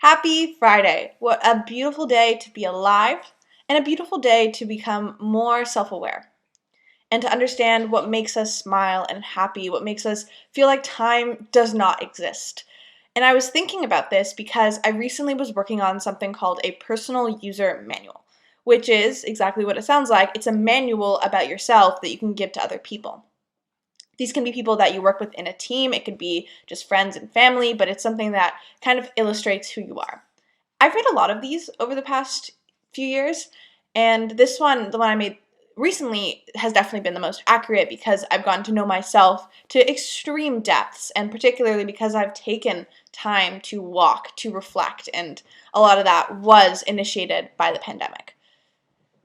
Happy Friday. What a beautiful day to be alive and a beautiful day to become more self-aware and to understand what makes us smile and happy, what makes us feel like time does not exist. And I was thinking about this because I recently was working on something called a personal user manual, which is exactly what it sounds like. It's a manual about yourself that you can give to other people. These can be people that you work with in a team. It could be just friends and family, but it's something that kind of illustrates who you are. I've read a lot of these over the past few years, and this one, the one I made recently, has definitely been the most accurate because I've gotten to know myself to extreme depths, and particularly because I've taken time to walk, to reflect, and a lot of that was initiated by the pandemic.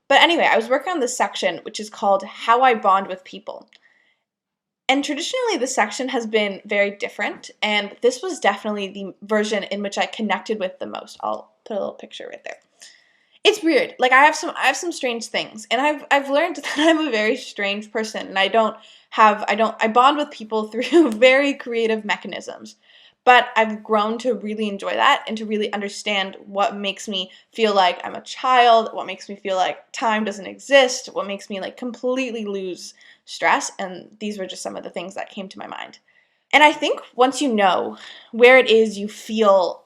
But anyway, I was working on this section, which is called How I Bond with People. And traditionally, this section has been very different, and this was definitely the version in which I connected with the most. I'll put a little picture right there. It's weird. Like I have some strange things, and I've learned that I'm a very strange person, and I bond with people through very creative mechanisms. But I've grown to really enjoy that and to really understand what makes me feel like I'm a child, what makes me feel like time doesn't exist, what makes me like completely lose stress, and these were just some of the things that came to my mind. And I think once you know where it is you feel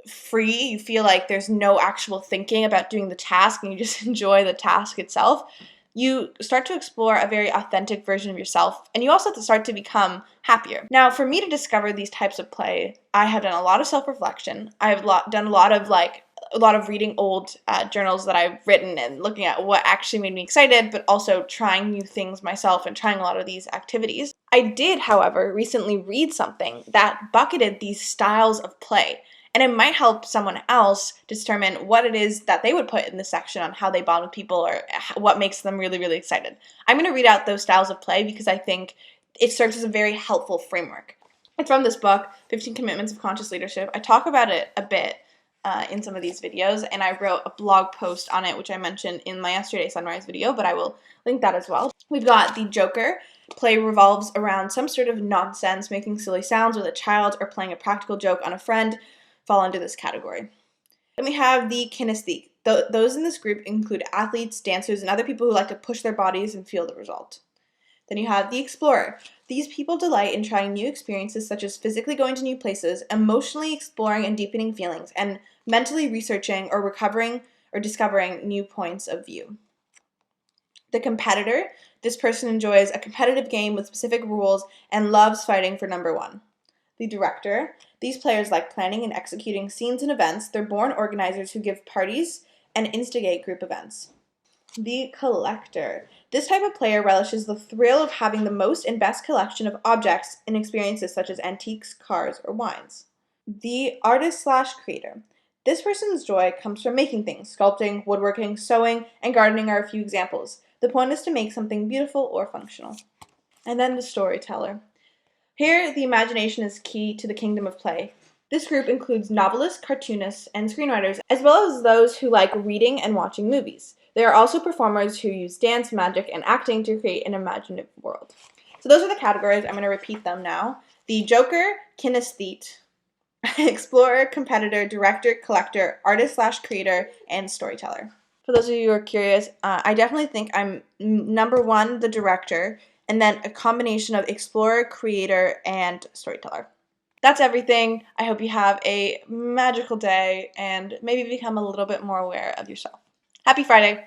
free, you feel like there's no actual thinking about doing the task and you just enjoy the task itself, you start to explore a very authentic version of yourself, and you also have to start to become happier. Now, for me to discover these types of play, I have done a lot of self-reflection. Done a lot of reading old journals that I've written and looking at what actually made me excited, but also trying new things myself and trying a lot of these activities. I did, however, recently read something that bucketed these styles of play, and it might help someone else determine what it is that they would put in the section on how they bond with people or what makes them really, really excited. I'm going to read out those styles of play because I think it serves as a very helpful framework. It's from this book, 15 Commitments of Conscious Leadership. I talk about it a bit in some of these videos, and I wrote a blog post on it, which I mentioned in my yesterday sunrise video, but I will link that as well. We've got the Joker. Play revolves around some sort of nonsense, making silly sounds with a child, or playing a practical joke on a friend fall into this category. Then we have the kinesthetic. Those in this group include athletes, dancers, and other people who like to push their bodies and feel the result. Then you have the explorer. These people delight in trying new experiences such as physically going to new places, emotionally exploring and deepening feelings, and mentally researching or recovering or discovering new points of view. The competitor. This person enjoys a competitive game with specific rules and loves fighting for number one. The director. These players like planning and executing scenes and events. They're born organizers who give parties and instigate group events. The collector. This type of player relishes the thrill of having the most and best collection of objects and experiences such as antiques, cars, or wines. The artist/creator. This person's joy comes from making things. Sculpting, woodworking, sewing, and gardening are a few examples. The point is to make something beautiful or functional. And then the storyteller. Here, the imagination is key to the kingdom of play. This group includes novelists, cartoonists, and screenwriters, as well as those who like reading and watching movies. There are also performers who use dance, magic, and acting to create an imaginative world. So those are the categories. I'm going to repeat them now. The Joker, kinesthete, explorer, competitor, director, collector, artist/creator, and storyteller. For those of you who are curious, I definitely think I'm number one, the director, and then a combination of explorer, creator, and storyteller. That's everything. I hope you have a magical day and maybe become a little bit more aware of yourself. Happy Friday!